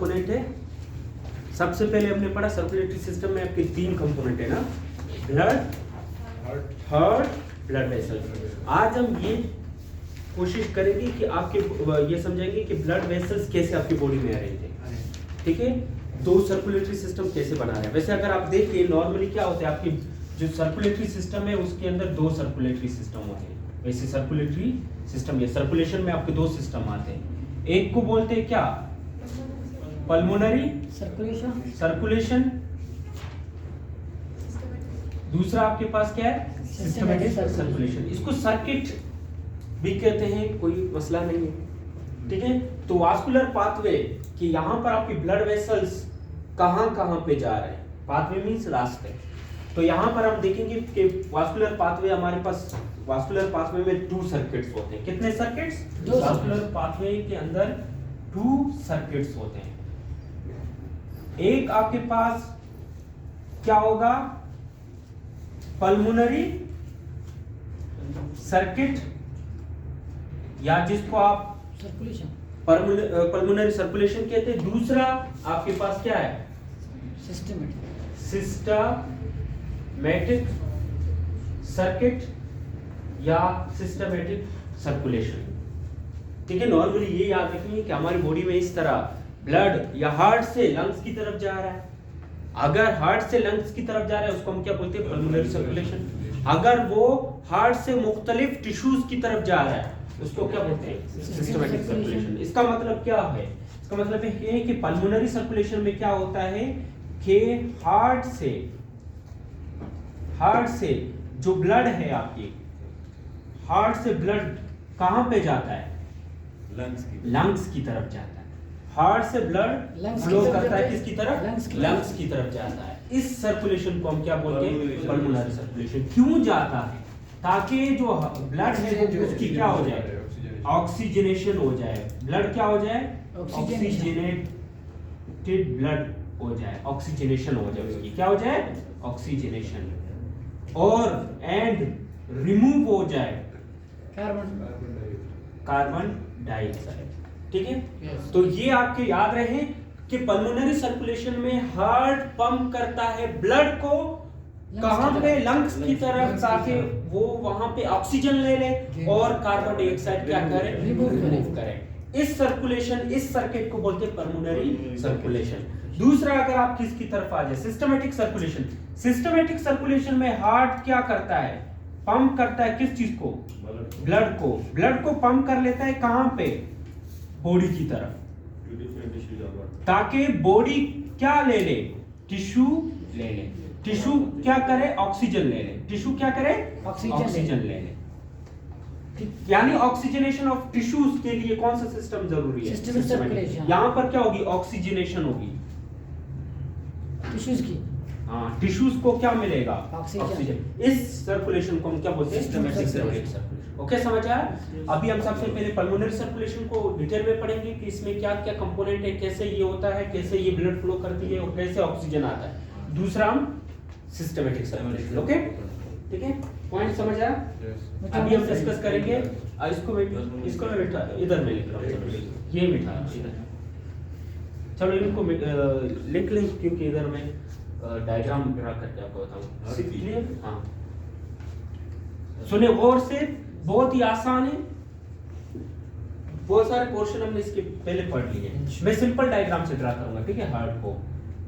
Component है। सबसे पहले हमने पढ़ा सर्कुलेटरी सिस्टम में आपके 3 कंपोनेंट है ना, ब्लड, हार्ट, ब्लड वेसल। आज हम ये कोशिश करेंगे कि आपके ये समझेंगे कि ब्लड वेसल्स कैसे आपकी बॉडी में अरेंज है, ठीक है। 2 सर्कुलेटरी सिस्टम कैसे बना रहे हैं। वैसे अगर आप देखिए नॉर्मली क्या होता है, आपकी जो सर्कुलेटरी सिस्टम है उसके अंदर 2 सर्कुलेटरी सिस्टम होते हैं। वैसे सर्कुलेटरी सिस्टम, ये सर्कुलेशन में आपके 2 सिस्टम आते हैं। एक को बोलते हैं क्या, पल्मोनरी सर्कुलेशन, दूसरा आपके पास क्या है, सिस्टमैटिक सर्कुलेशन। इसको सर्किट भी कहते हैं, कोई मसला नहीं है, ठीक है। तो वास्कुलर पाथवे कि यहाँ पर आपकी ब्लड वेसल्स कहाँ पे जा रहे हैं, पाथवे मींस रास्ते। तो यहाँ पर हम देखेंगे कि वास्कुलर पाथवे, हमारे पास वास्कुलर पाथवे में 2 सर्किट्स होते हैं। कितने सर्किट्स? वास्कुलर पाथवे के अंदर 2 सर्किट्स होते हैं। एक आपके पास क्या होगा, पल्मोनरी सर्किट, या जिसको आप पल्मोनरी सर्कुलेशन कहते हैं। दूसरा आपके पास क्या है, सिस्टमैटिक सर्किट या सिस्टमैटिक सर्कुलेशन, ठीक है। नॉर्मली ये याद रखिए कि हमारी बॉडी में इस तरह ब्लड या हार्ट से लंग्स की तरफ जा रहा है। अगर हार्ट से लंग्स की तरफ जा रहा है उसको हम क्या बोलते हैं, पल्मोनरी सर्कुलेशन। अगर वो हार्ट से मुख्तलिफ टिश्यूज की तरफ जा रहा है उसको क्या बोलते हैं, सिस्टमैटिक सर्कुलेशन। इसका मतलब क्या है, इसका मतलब है कि पल्मोनरी सर्कुलेशन में क्या होता है कि हार्ट से जो ब्लड है आपकी, हार्ट से ब्लड कहां पे जाता है, लंग्स की तरफ जाता है। हार्ट से ब्लड फ्लो करता है किसकी तरफ, लंग्स की तरफ जाता है। इस सर्कुलेशन को हम क्या बोलते हैं, पल्मोनरी सर्कुलेशन। क्यों जाता है, ताकि जो ब्लड है उसकी क्या हो जाए, ऑक्सीजनेशन हो जाए। ब्लड क्या हो जाए, ऑक्सीजनेटेड ब्लड हो जाए, ऑक्सीजनेशन हो जाए, उसकी क्या हो जाए, ऑक्सीजनेशन। और एंड रिमूव हो जाए कार्बन डाइऑक्साइड, ठीक है। तो ये आपके याद रहे कि पल्मोनरी सर्कुलेशन में हार्ट पंप करता है ब्लड को कहां पे, लंग्स की तरफ, ताकि वो वहां पे ऑक्सीजन ले ले और कार्बन डाइऑक्साइड क्या करे, रिमूव करे। इस सर्कुलेशन, इस सर्किट को बोलते हैं पल्मोनरी सर्कुलेशन। दूसरा अगर आप किसकी तरफ आ जाए, सिस्टमैटिक सर्कुलेशन। सिस्टमैटिक सर्कुलेशन में हार्ट क्या करता है, पंप करता है किस चीज को, ब्लड को पंप कर लेता है कहां पे, बॉडी की तरफ, ताकि बॉडी क्या ले ले, टिश्यू ले ले। टिश्यू क्या करे, ऑक्सीजन ले ले। टिश्यू क्या करे, ऑक्सीजन ले ले। यानी ऑक्सीजनेशन ऑफ टिश्यूज के लिए कौन सा सिस्टम जरूरी है, सिस्टमैटिक। यहां पर क्या होगी, ऑक्सीजनेशन होगी टिश्यूज की। हाँ, टिश्यूज को क्या मिलेगा, ऑक्सीजन। इस सर्कुलेशन को हम क्या बोलते हैं, सिस्टमैटिक सर्कुलेशन। ओके, समझ आया। अभी हम सबसे पहले पल्मोनरी सर्कुलेशन को डिटेल में पढ़ेंगे कि इसमें क्या क्या कंपोनेंट है, कैसे ये होता है, कैसे ये ब्लड फ्लो करती है और कैसे ऑक्सीजन आता है। दूसरा हम सिस्टमैटिक सर्कुलेशन, ओके, ठीक है। पॉइंट समझ आया। अभी हम डिस्कस करेंगे इसको मैं बैठा इधर में लिख रहा हूं, ये बैठा इधर। चलो इनको लिख क्योंकि इधर में डायग्राम ड्रा करके आपको बताऊं, क्लियर। हाँ, सुने गौर से, बहुत ही आसान है। बहुत सारे पोर्शन हमने इसके पहले पढ़ लिए। मैं सिंपल डायग्राम से ड्रा करूंगा, ठीक है। हार्ट को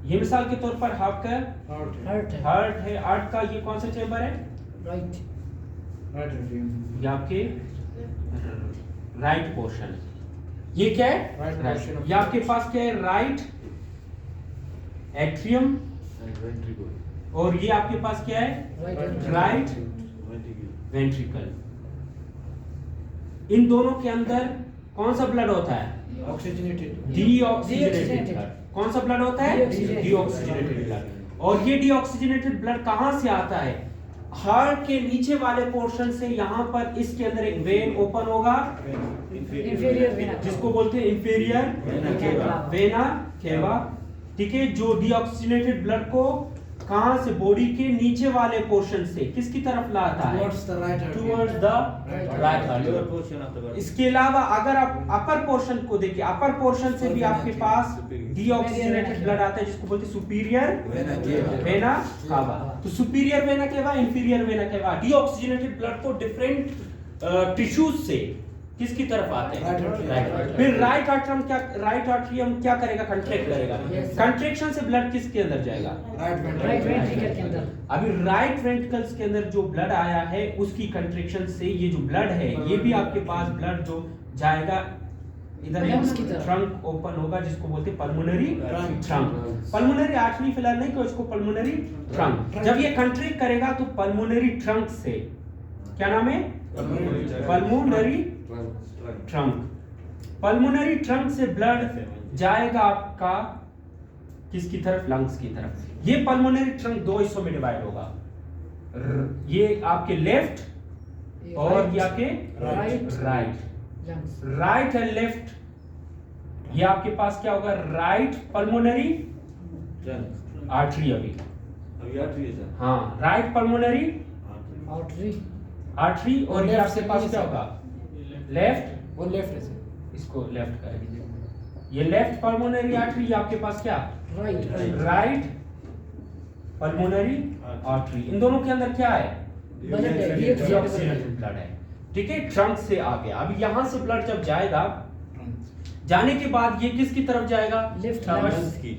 ये मिसाल के तौर पर हार्ट है। हार्ट का ये कौन सा चेंबर है, राइट, ये आपके राइट पोर्शन। ये क्या है, राइट। ये आपके पास क्या है, राइट एट्रियम, और ये आपके पास क्या है, राइट वेंट्रिकल। इन दोनों के अंदर कौन सा ब्लड होता है, ऑक्सीजनेटेड, डीऑक्सीजनेटेड ब्लड। कौन सा ब्लड होता है, डीऑक्सीजनेटेड ब्लड। और ये डीऑक्सीजनेटेड ब्लड कहां से आता है, हार्ट के नीचे वाले पोर्शन से। यहां पर इसके अंदर एक वेन ओपन होगा, जिसको बोलते हैं इंफीरियर वेना केवा, ठीक है, जो डीऑक्सीजनेटेड ब्लड को कहां से, बॉडी के नीचे वाले पोर्शन से किसकी तरफ लाता है, Towards the right atrium. Towards the right artery. इसके अलावा अगर आप अपर पोर्शन को देखिए, अपर पोर्शन से भी आपके पास डीऑक्सीजनेटेड ब्लड आता है जिसको बोलते हैं सुपीरियर वेना कावा। तो superior vena cava, inferior vena cava, deoxygenated blood को डिफरेंट टिश्यूज से किसकी तरफ आते हैं, राइट। फिर राइट आर्टरियम क्या करेगा, कंट्रैक्ट करेगा। कंट्रैक्शन से ब्लड किसके अंदर जाएगा, राइट वेंट्रिकल के अंदर। अभी राइट वेंट्रिकल्स के अंदर जो ब्लड आया है उसकी कंट्रैक्शन से ये जो ब्लड है ये भी आपके पास ब्लड जो जाएगा इधर ट्रंक ओपन होगा जिसको बोलते हैं पल्मोनरी ट्रंक। पल्मोनरी आर्टरी फिलहाल नहीं कहो, इसको पल्मोनरी ट्रंक। जब ये कंट्रैक्ट करेगा तो पल्मोनरी ट्रंक से, क्या नाम है, पल्मोनरी ट्रंक। पल्मोनरी ट्रंक से ब्लड जाएगा आपका किसकी तरफ, लंग्स की तरफ। ये पल्मोनरी ट्रंक दो हिस्सों में डिवाइड होगा, ये आपके लेफ्ट और ये आपके राइट एंड लेफ्ट। ये आपके पास क्या होगा, राइट पल्मोनरी आर्टरी, अभी आर्टरी है सर। हाँ, राइट पल्मोनरी आर्टरी। और ये आपके पास क्या होगा, लेफ्ट, वो लेफ्ट है सर। इसको लेफ्ट कर दीजिए। ये लेफ्ट पल्मोनरी आर्टरी, ये आपके पास क्या, राइट पल्मोनरी आर्टरी। इन दोनों के अंदर क्या है, ब्लड है, ठीक है। ट्रंक से आ गया। अब यहां से ब्लड जब जाएगा, जाने के बाद ये किसकी तरफ जाएगा, लेफ्ट की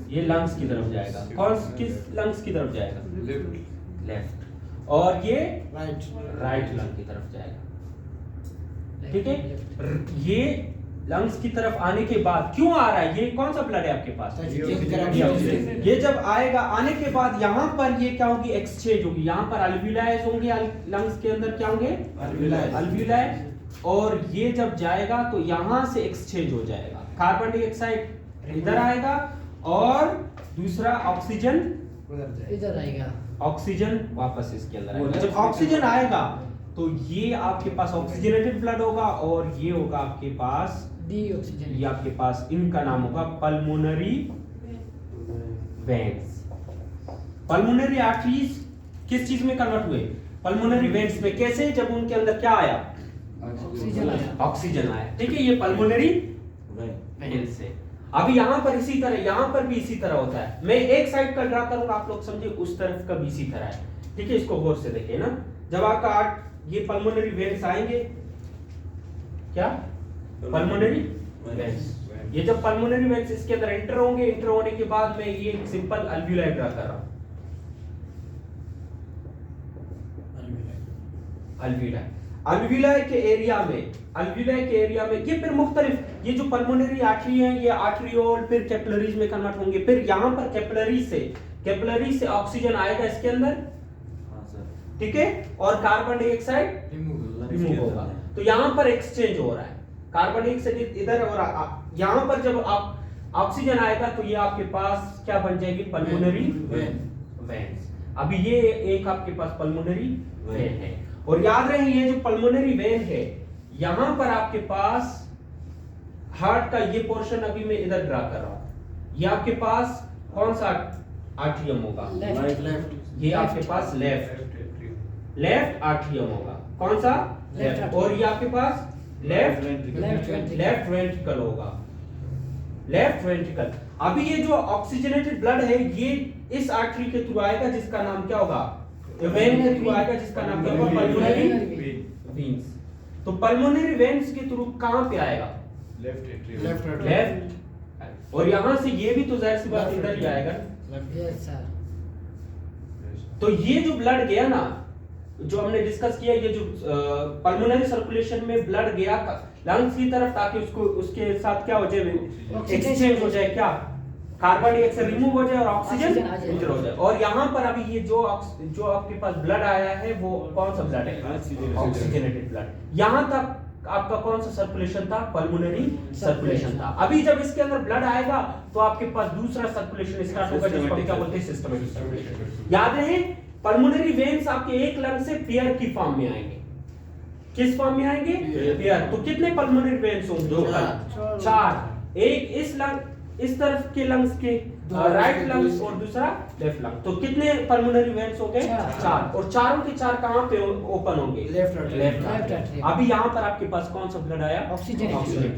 ये लंग्स की तरफ जाएगा। कौन किस लंग्स की तरफ जाएगा, लेफ्ट। और ये राइट लंग की तरफ जाएगा, ठीक है। ये लंग्स की तरफ आने के बाद क्यों आ रहा है, ये कौन सा ब्लड है आपके पास, ये जब आएगा, आने के बाद यहाँ पर ये क्या होगी, एक्सचेंज होगी। यहाँ पर अल्विलाइज होंगे, लंग्स के अंदर क्या होंगे, अल्विलाई। और ये जब जाएगा तो यहाँ से एक्सचेंज हो जाएगा, कार्बन डाइऑक्साइड इधर आएगा और दूसरा ऑक्सीजन इधर आएगा, ऑक्सीजन वापस इसके अंदर आएगा। जब ऑक्सीजन आएगा तो ये आपके पास ऑक्सीजनेटेड ब्लड होगा और ये होगा आपके पास डीऑक्सीजन। ये आपके पास इनका नाम होगा पल्मोनरी वेन्स। पल्मोनरी आर्टरीज किस चीज में कन्वर्ट हुए, पल्मोनरी वेन्स में। कैसे, जब उनके अंदर क्या आया, ऑक्सीजन आया, ठीक है। ये पल्मोनरी वेन्स से। अभी यहाँ पर इसी तरह, यहाँ पर भी इसी तरह होता है। मैं एक साइड का ड्रा करूंगा, आप लोग समझे, उस तरफ का भी इसी तरह है, ठीक है। इसको गौर से देखें ना। जब आपका ये पल्मोनरी वेन्स आएंगे, क्या पल्मोनरी वेन्स, ये जब पल्मोनरी वेन्स इसके अंदर एंटर होंगे, एंटर होने के बाद मैं ये एक सिंपल अल्वियोलाई ड्रा कर रहा हूं, अल्वियोलाई के एरिया में ये फिर मुख्तलिफ, ये जो पल्मोनरी आर्टरी है ये आर्टरियोल फिर कैपिलरीज में कन्वर्ट होंगे। फिर यहाँ पर कैपिलरी से ऑक्सीजन आएगा इसके अंदर, ठीक है, और कार्बन डाइऑक्साइड रिमूव होगा। तो यहाँ पर एक्सचेंज हो रहा है, कार्बन डाइऑक्साइड इधर और यहाँ पर जब आप ऑक्सीजन आएगा तो ये आपके पास क्या बन जाएगी, पल्मोनरी वेन्स। अभी ये एक आपके पास पल्मोनरी वेन है। और याद रहे ये जो पल्मोनरी वेन है, यहाँ पर आपके पास हार्ट का ये पोर्शन अभी मैं इधर ड्रा कर रहा हूँ, ये आपके पास कौन सा आर्टरियम होगा, ये आपके पास लेफ्ट आर्टरियम होगा, कौन सा, लेफ्ट। और ये आपके पास लेफ्ट वेंट्रिकल होगा, लेफ्ट वेंट्रिकल। अभी ये जो ऑक्सीजनेटेड ब्लड है ये इस आर्टरी के थ्रू आएगा जिसका नाम क्या होगा, वेन के थ्रू आएगा जिसका नाम क्या होगा, पल्मोनरी वेन्स। तो पल्मोनरी वेन्स के थ्रू कहां पे आएगा, लेफ्ट। और यहां से ये भी तो जाहिर सी बात इधर ही आएगा। तो ये जो ब्लड गया ना, जो हमने डिस्कस किया, ये जो पल्मोनरी सर्कुलेशन में ब्लड गया लंग्स की तरफ, ताकि उसको उसके साथ क्या हो जाए, एक्सचेंज हो जाए, क्या कार्बन डाइऑक्साइड रिमूव हो जाए और ऑक्सीजन इंटर हो जाए। और यहाँ पर अभी ये जो आपके पास ब्लड आया है वो कौन सा ब्लड है, ऑक्सीजनेटेड ब्लड। यहाँ तक आपका कौन सा सर्कुलेशन था, पल्मोनरी सर्कुलेशन था। अभी जब इसके अंदर ब्लड आएगा तो आपके पास दूसरा सर्कुलेशन स्टार्ट होगा जिसको हम क्या बोलते हैं, सिस्टमैटिक सर्कुलेशन। याद रहे पल्मोनरी वेन्स आपके एक लंग से पेयर की फॉर्म में आएंगे। किस फॉर्म में आएंगे, पेयर। तो कितने पल्मोनरी वेन्स होंगे, 4। एक इस लंग इस तरफ के लंग्स के राइट लंग्स और दूसरा लेफ्ट लंग। तो कितने पल्मोनरी वेंट्स हो गए? चार। और चारों के चार कहां पे ओपन होंगे? Left left. अभी यहाँ पर आपके पास कौन सा ब्लड आया? ऑक्सीजन।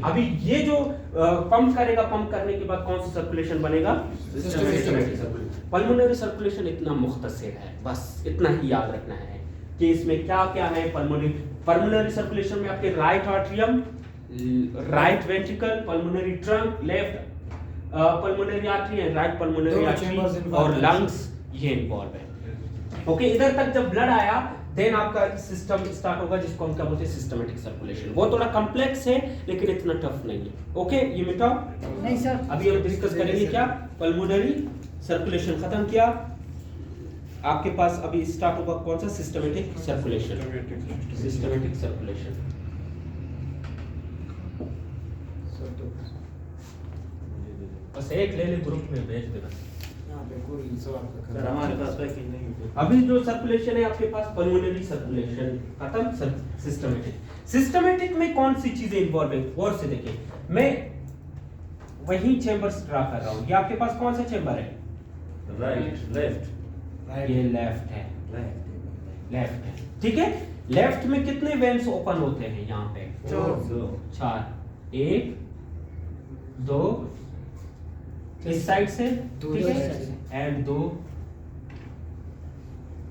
अभी ये जो पंप करेगा, पंप करने के बाद कौन सा सर्कुलेशन बनेगा? Systematic circulation. पल्मोनरी सर्कुलेशन इतना मुख्तसर है, बस इतना ही याद रखना है कि इसमें क्या क्या है। पल्मोनरी सर्कुलेशन में आपके right atrium, right ventricle, pulmonary trunk, left pulmonary artery and right pulmonary artery और लंग्स ये इन्वॉल्व है। ओके, इधर तक जब ब्लड आया देन आपका सिस्टम स्टार्ट होगा जिसको हम क्या बोलते हैं? Systematic circulation. वो थोड़ा कॉम्प्लेक्स है लेकिन इतना टफ नहीं है। ओके, ये मिटाओ नहीं सर, अभी हम डिस्कस करेंगे क्या? पल्मोनरी सर्कुलेशन खत्म किया। आपके पास अभी स्टार्ट होगा कौन सा? Systematic circulation. Systematic circulation. बस एक ले ले, ग्रुप में भेज दे बस। सर हमारे पास पैकिंग नहीं है। अभी जो सर्कुलेशन है आपके पास पल्मोनरी सर्कुलेशन खत्म। सिस्टमैटिक में कौन सी चीजें इन्वॉल्व है? गौर से देखिए, मैं वही चेंबर्स ड्रा कर रहा हूँ। ये आपके पास कौन सा चेंबर है? राइट, लेफ्ट, ये लेफ्ट है। लेफ्ट है, ठीक है। लेफ्ट में कितने वेन्स ओपन होते हैं? यहाँ पे चार। एक, दो इस साइड से, ठीक है, एंड दो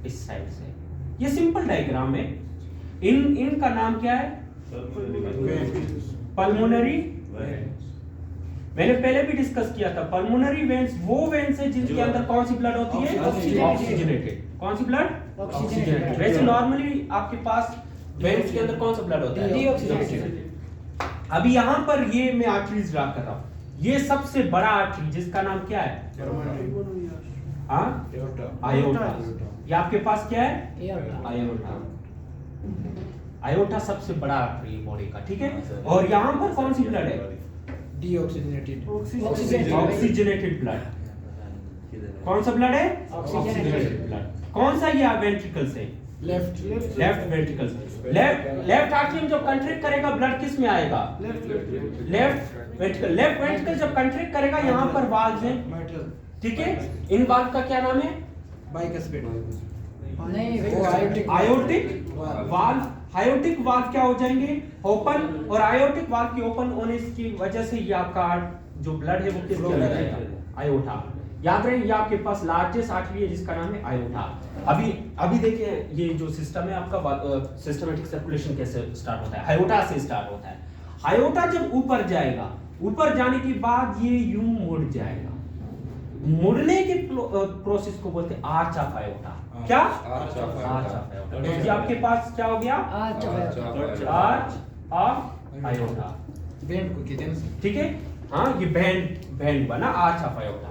इस साइड से। ये सिंपल डायग्राम है। इनका नाम क्या है? पल्मोनरी। मैंने पहले भी डिस्कस किया था, पल्मोनरी वेन्स वो वेन्स है जिनके अंदर कौन सी ब्लड होती है? ऑक्सीजनेटेड। कौन सी ब्लड? ऑक्सीजनेटेड। वैसे नॉर्मली आपके पास वेन्स के अंदर कौन सा ब्लड होता है? डीऑक्सीजनेटेड। अभी यहाँ पर ये मैं आर्टरीज ड्रा कर रहा हूँ। ये सबसे बड़ा आर्टरी जिसका नाम क्या है? आयोटा। ये आपके पास क्या है? आयोटा। आयोटा सबसे बड़ा आर्टरी बॉडी का, ठीक है। और यहाँ पर कौन सी ब्लड है? डीऑक्सीजनेटेड। Oxygenated blood. कौन सा ब्लड है? Oxygenated blood. कौन सा? ये वेंट्रिकल से, लेफ्ट वेंट्रिकल से। लेफ्ट आर्टरी जब कंट्रैक्ट करेगा ब्लड किस में आएगा? Left ventricle. लेफ्ट वेंट्रिकल जब कंट्रैक्ट करेगा यहाँ पर वाल्व है, ठीक है। इन वाल्व का क्या नाम है? Bicuspid. Aortic valve. Aortic valve क्या हो जाएंगे? ओपन। और आयोटिक वाल्व की ओपन होने की वजह से ये आपका जो ब्लड है वो किस में जाएगा? आयोटा। याद रहे, ये आपके पास लार्जेस्ट आर्टरी है जिसका नाम है आयोटा। अभी देखिए, ये जो सिस्टम है आपका, सिस्टमैटिक सर्कुलेशन कैसे स्टार्ट होता है? आयोटा से स्टार्ट होता है। आयोटा जब ऊपर जाएगा, ऊपर जाने के बाद ये यूं मुड़ जाएगा। मुड़ने के प्रोसेस को बोलते हैं आर्च ऑफ आयोटा। क्या? Arch of iota. तो ये आपके पास क्या हो गया? Arch of iota. बैंड को कहते हैं, ठीक है। हाँ, ये बैंड बना आर्च ऑफ आयोटा,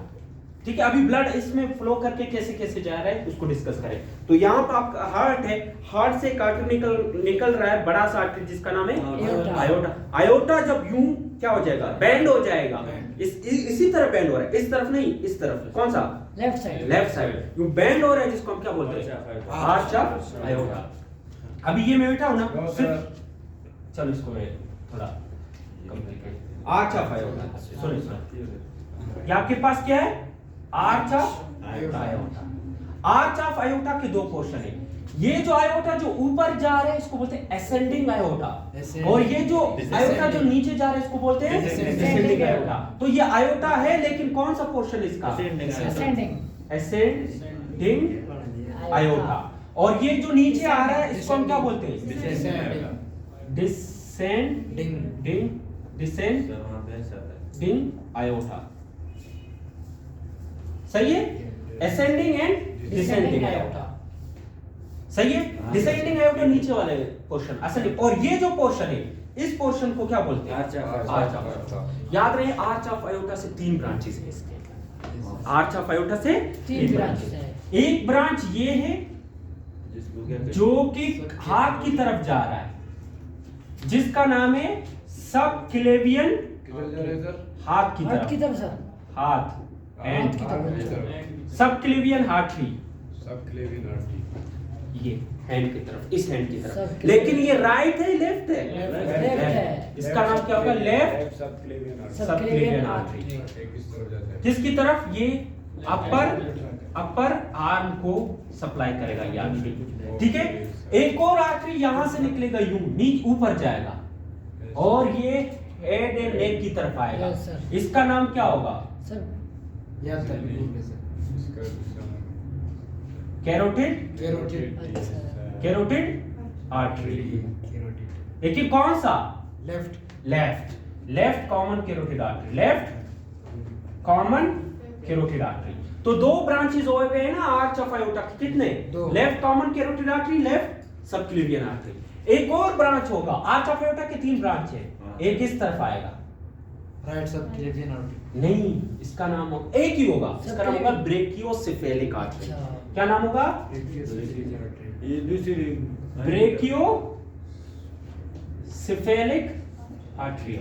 ठीक है। अभी ब्लड इसमें फ्लो करके कैसे कैसे जा रहा है उसको डिस्कस करें। तो यहाँ पर आपका हार्ट है, हार्ट से एक आर्टरी निकल रहा है, बड़ा सा आर्टरी जिसका नाम है आयोटा। आयोटा जब यूं क्या हो जाएगा? बैंड हो जाएगा। इसी तरह बैंड हो रहा है, इस तरफ नहीं, इस तरफ। कौन सा? Left side. लेफ्ट साइड यूं बैंड हो रहा है जिसको हम क्या बोलते हैं? Arch of iota. अभी ये मैं बैठा हूं ना, सिर्फ चलो इसको मैं थोड़ा कॉम्प्लिकेट। आर्च ऑफ आयोटा, सुनो ये आपके पास क्या है? Arch of iota. Arch of iota के दो पोर्शन है। ये जो आयोटा जो ऊपर जा रहे हैं इसको बोलते हैं असेंडिंग आयोटा, और ये जो आयोटा जो नीचे जा रहा है इसको बोलते हैं डिसेंडिंग आयोटा। तो ये आयोटा है लेकिन कौन सा पोर्शन इसका? Ascending iota. और ये जो नीचे आ रहा है इसको हम क्या बोलते हैं? Descending iota. सही है? असेंडिंग एंड डिसेंडिंग आयोटा, सही है। डिसेंडिंग आयोटा नीचे वाले पोर्शन, असेंडिंग। और ये जो पोर्शन है इस पोर्शन को क्या बोलते हैं? Arch of iota. याद रहे, आर्च ऑफ आयोटा से 3 ब्रांचेस हैं इसके। आर्च ऑफ आयोटा से 3 ब्रांचेस हैं। एक ब्रांच ये है जो कि हाथ की तरफ जा रहा है, जिसका नाम है सबक्लेवियन। हाथ की तरफ सर, हाथ एंड सबक्लेवियन आर्टरी। ये हैंड की तरफ, इस हैंड की तरफ, सब लेकिन ये राइट है लेफ्ट है, लेफ्ट है। इसका नाम क्या होगा? Left subclavian subclavian artery. किसकी तरफ? ये अपर आर्म को सप्लाई करेगा ये आर्टरी, ठीक है। एक और आर्टरी यहां से निकलेगा, यूं नीचे ऊपर जाएगा और ये हेड एंड नेक की तरफ आएगा। Yes, sir. इसका नाम क्या होगा? सर याद कर लीजिए सर। कैरोटिड अच्छा कैरोटिड आर्टरी। कैरोटिड देखिए कौन सा? Left left common carotid artery, left common carotid artery. तो दो ब्रांचेस हो गए हैं ना आर्च ऑफ आयोटा के, कितने? दो। Left common carotid artery, left subclavian artery. एक और ब्रांच होगा, आर्च ऑफ आयोटा के 3 ब्रांच है, एक इस तरफ आएगा, राइट सबक्लेवियन आर्टरी। नहीं इसका नाम होगा, एक ही होगा, इसका नाम होगा ब्रेकियोसेफेलिक आर्टरी। अच्छा क्या नाम होगा? ये दूसरी ब्रेकियो सिफेलिक आर्टरी।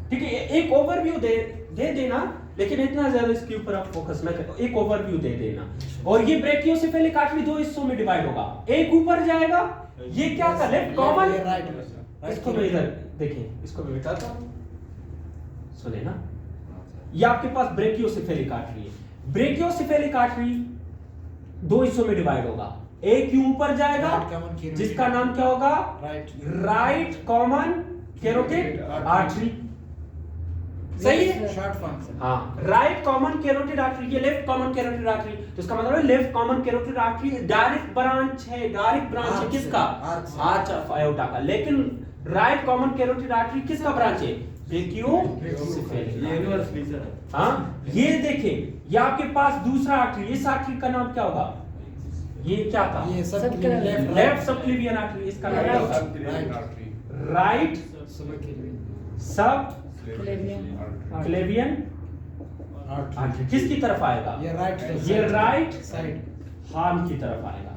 ठीक है, एक ओवरव्यू दे देना, लेकिन इतना ज्यादा इसके ऊपर आप फोकस ना करो, एक ओवरव्यू दे देना। और ये ब्रेकियोसेफेलिक आर्टरी 2 हिस्सों में डिवाइड होगा, एक ऊपर जाएगा, ये क्या था? Left common. राइट इसको मैं इधर देखिए, इसको मैं बताता हूं, सुने ना, ये आपके पास ब्रेकियोसेफेलिक आर्टरी है। ब्रेकियोसेफेलिक आर्टरी 2 हिस्सों में डिवाइड होगा, एक ही ऊपर जाएगा Right common carotid जिसका नाम क्या होगा? Right common carotid artery. सही है? शॉर्ट फॉर्म हाँ, राइट कॉमन कैरोटिड आर्टरी, ये लेफ्ट कॉमन कैरोटिड आर्टरी। तो इसका मतलब है left common carotid artery direct branch है, Arch किसका? से। आर्च ऑफ आयोटा का। लेकिन राइट कॉमन कैरोटिड आर्टरी किसका ब्रांच है? ब्रेकियोसेफेलिक। ये यूनिवर्सली सर। हाँ, ये देखिए, ये आपके पास दूसरा आर्टरी, इस आर्टरी का नाम क्या होगा? ये क्या था? ये सब Subclavian। लेफ्ट सबक्लेवियन आर्टरी, इसका नाम क्या होगा? राइट सब क्लेवियन आर्टरी। किसकी तरफ आएगा? ये राइट साइड हार्म की तरफ आएगा।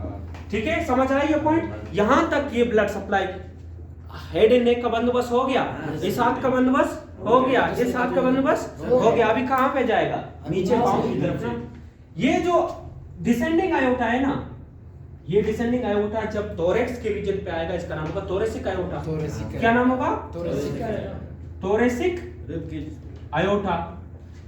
ठीक है, समझ आया ये पॉइंट? यहां तक ये blood supply, head and neck का बंदोबस्त हो गया, इस हाथ का बंदोबस्त हो गया, इस हाथ का बंदोबस्त हो गया। अभी कहां पे जाएगा? नीचे पांव की तरफ ना। ये जो डिसेंडिंग आयोटा है ना, ये डिसेंडिंग आयोटा जब थोरेक्स के रीजन पे आएगा, इसका नाम होगा थोरेसिक आयोटा। क्या नाम होगा? Thoracic iota.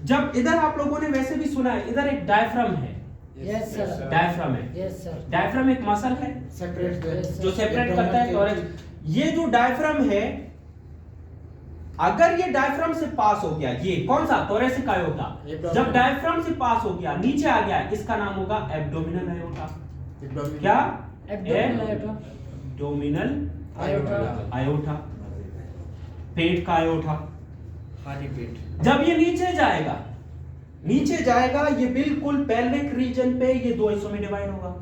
जब इधर आप लोगों ने वैसे भी सुना है, इधर एक डायफ्राम है, यस सर डायफ्राम है, यस सर डायफ्राम एक मसल है सेपरेट जो सेपरेट करता है थोरेक्स। ये जो डायफ्राम है, अगर ये डायफ्राम से पास हो गया, ये कौन सा? थोरेसिक आयोटा, जब डायफ्राम से पास हो गया, नीचे आ गया, इसका नाम होगा एब्डोमिनल आयोटा। क्या? एब्डोमिनल आयोटा, पेट का आयोटा। खाली पेट। जब ये नीचे जाएगा, ये बिल्कुल पेल्विक रीजन पे ये 2 हिस्सों में डिवाइड होगा।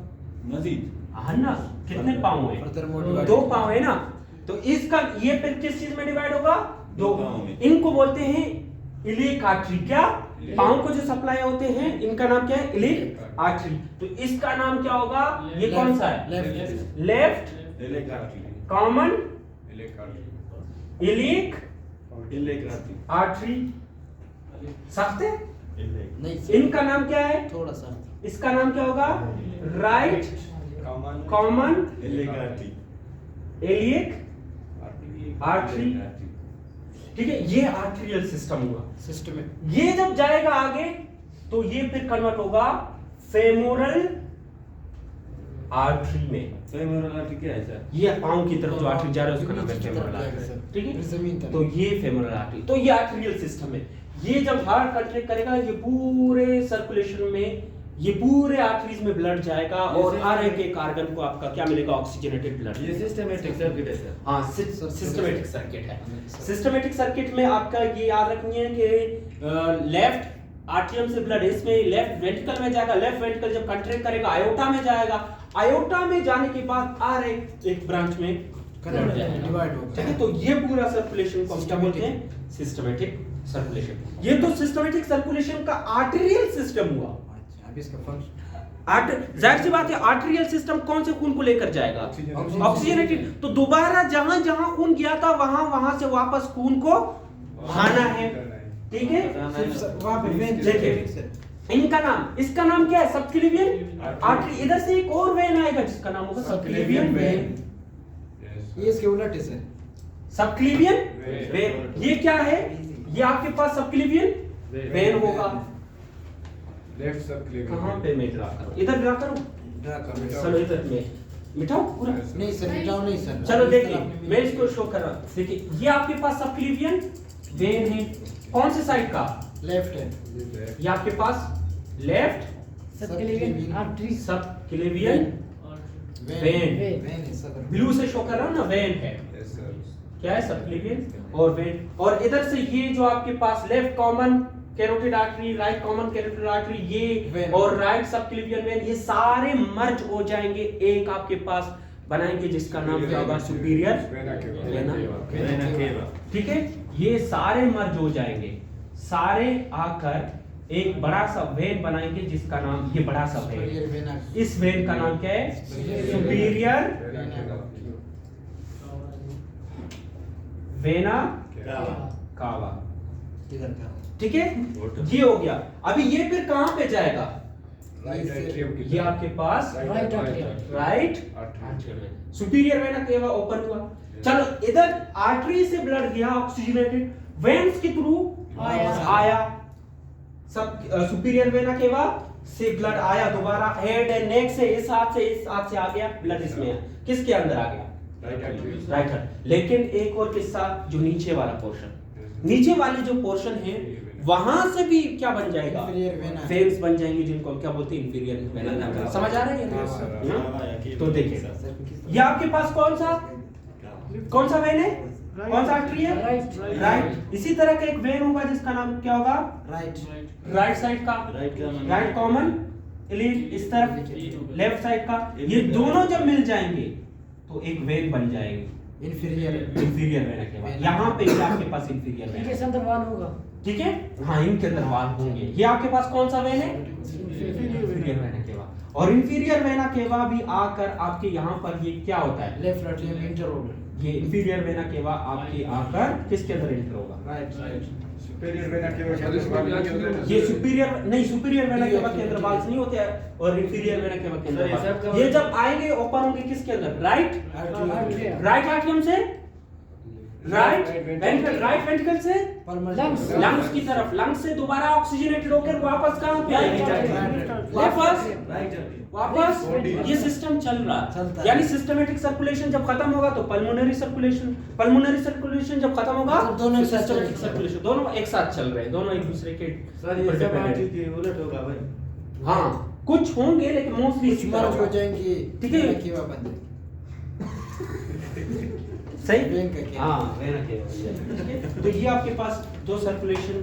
मजीद हाँ ना, कितने पाँव हैं? Further more divided। 2 पाँव है ना, तो इसका ये फिर किस चीज में डिवाइड होगा? 2 पाँव में। इनको बोलते हैं इलिक आर्टरी। क्या? पाँव को जो सप्लाई होते हैं, इनका नाम क्या है? Iliac artery. तो इसका नाम क्या होगा? ये कौन सा है? Left common iliac artery. सकते? नहीं इनका नाम क्या है? थोड़ा सा इसका नाम क्या होगा? Right common iliac artery. ठीक है, ये आर्टेरियल सिस्टम हुआ। सिस्टम में ये जब जाएगा आगे, तो ये फिर कन्वर्ट होगा फेमोरल आर्टरी में। फेमोरल आर्टरी क्या है सर? ये पांव की तरफ जो आर्टरी जा रहा है, उसका नाम है फेमोरल आर्टरी। ठीक है, जमीन तक। तो ये फेमोरल आर्टरी, तो ये आर्टेरियल सिस्टम है। ये जब हार्ट कंट्रैक्ट करेगा, ये पूरे सर्कुलेशन में, ये पूरे आर्टरीज में ब्लड जाएगा और हर एक ऑर्गन को आपका क्या मिलेगा? Oxygenated blood. ये सिस्टमैटिक सर्किट है सर। हाँ, सिस्टमैटिक सर्किट है। सिस्टमैटिक सर्किट में आपका ये याद रखनी है कि लेफ्ट आर्टियम से ब्लड इसमें लेफ्ट वेंट्रिकल में जाएगा, लेफ्ट वेंट्रिकल जब कंट्रैक्ट करेगा आयोटा में जाएगा, आयोटा में जाने के बाद आर एक ब्रांच में कन्वर्ट जाएगा, डिवाइड होगा। ठीक है। तो ये पूरा सर्कुलेशन को हम क्या बोलते हैं? Systematic circulation. ये तो सिस्टमैटिक सर्कुलेशन का आर्टेरियल सिस्टम हुआ। अच्छा, अभी इसका फंक्शन जाहिर सी बात है, आर्टेरियल सिस्टम कौन से खून को लेकर जाएगा? ऑक्सीजनेटेड। तो दोबारा जहां जहां खून गया था, वहां से वापस खून को आना है। ठीक है, वहां पे वेन देखिए इनका नाम, इसका नाम क्या है? Subclavian artery. इधर से एक और वेन आएगा जिसका नाम होगा सबक्लेवियन वेन। ये इसके उलट है सर। सबक्लेवियन वेन, ये क्या है? ये आपके पास सबक्लेवियन वेन होगा। लेफ्ट सबक्लेवियन कहां पे मैं ड्रा करूं? इधर ड्रा करूं? ड्रा कर चलो इधर में मिटाओ पूरा। नहीं सर, मिटाओ नहीं सर। चलो देखिए, मैं इसको शो कर रहा हूं। देखिए ये आपके पास सबक्लेवियन वेन है। कौन से साइड का? लेफ्ट है। ये आपके पास left subclavian artery. Subclavian vein. Vein है सर। ब्लू से शो कर रहा हूं ना, वेन है। Yes sir. क्या है? सबक्लेवियन और वेन। और इधर से ये जो आपके पास left common carotid artery, right common carotid artery, ये वेन। और राइट सबक्लेवियन वेन, ये सारे मर्ज हो जाएंगे, एक आपके पास बनाएंगे जिसका नाम क्या होगा? Superior vena. ठीक है, ये सारे मर्ज हो जाएंगे, सारे आकर एक बड़ा सा वेन बनाएंगे जिसका नाम, ये बड़ा सा वेन, इस वेन का नाम क्या है? सुपीरियर वेना कावा। इधर का ठीक है, ये हो गया। अभी ये फिर कहां पे जाएगा? ये आपके पास right artery. Right superior vena cava open हुआ। चलो इधर आर्टरी से ब्लड गया ऑक्सीजनेटेड, वेन्स के थ्रू आया सब सुपीरियर वेना केवा से ब्लड आया दोबारा हेड एंड नेक से, इस हाथ से आ गया ब्लड, इसमें किसके अंदर आ गया? Right heart. लेकिन एक और किस्सा, जो नीचे वाला पोर्शन, नीचे वाली जो पोर्शन है वहां से भी क्या बन जाएगा? वेन्स बन जाएंगे जिनको हम क्या बोलते हैं? Inferior vena. समझ आ रहा है ये? तो देखिए ये आपके पास कौन सा वेन है? कौन सा आर्टरी है? राइट। इसी तरह का एक वेन होगा जिसका नाम क्या होगा? राइट साइड का, राइट कॉमन इलीट, इस तरफ लेफ्ट साइड का। ये दोनों जब मिल जाएंगे तो एक वेन बन जाएगी इंफीरियर वेना के बाद। यहाँ पे ये आपके पास इंफीरियर वेन, इनके अंदर वाल होगा। ठीक है, हाँ इनके अंदर वाल होंगे। ये आपके पास कौन सा वेन है? इंफीरियर वेना केवा। और इंफीरियर वेना केवा भी आकर आपके यहाँ पर ये क्या होता है? लेफ्ट एट्रियम इंटर होगा। ये इंफीरियर वेना केवा आपके आकर किसके अंदर एंटर होगा? राइट। सुपीरियर वेना केवा ये सुपीरियर नहीं, सुपीरियर वेना केवा के अंदर बाल्स नहीं होते हैं, और इंफीरियर वेना केवा के अंदर ये जब आएंगे ओपन होंगे किसके अंदर? राइट आर्टरियम से, राइट वेंट्रिकल से लंग्स की तरफ, लंग्स से दोबारा ऑक्सीजनेटेड होकर वापस कहां पे आएगी? वापस ये सिस्टम चल रहा है। यानी सिस्टमेटिक सर्कुलेशन जब खत्म होगा तो पल्मोनरी सर्कुलेशन जब खत्म होगा दोनों सिस्टमेटिक सर्कुलेशन, दोनों एक साथ चल रहे हैं, दोनों एक दूसरे के उलट होगा भाई। हाँ कुछ होंगे लेकिन मोस्टली इसी तरह हो जाएंगे। ठीक है। केवा बन सही वेन का क्या? हाँ वेना केवा। तो ये आपके पास दो सर्कुलेशन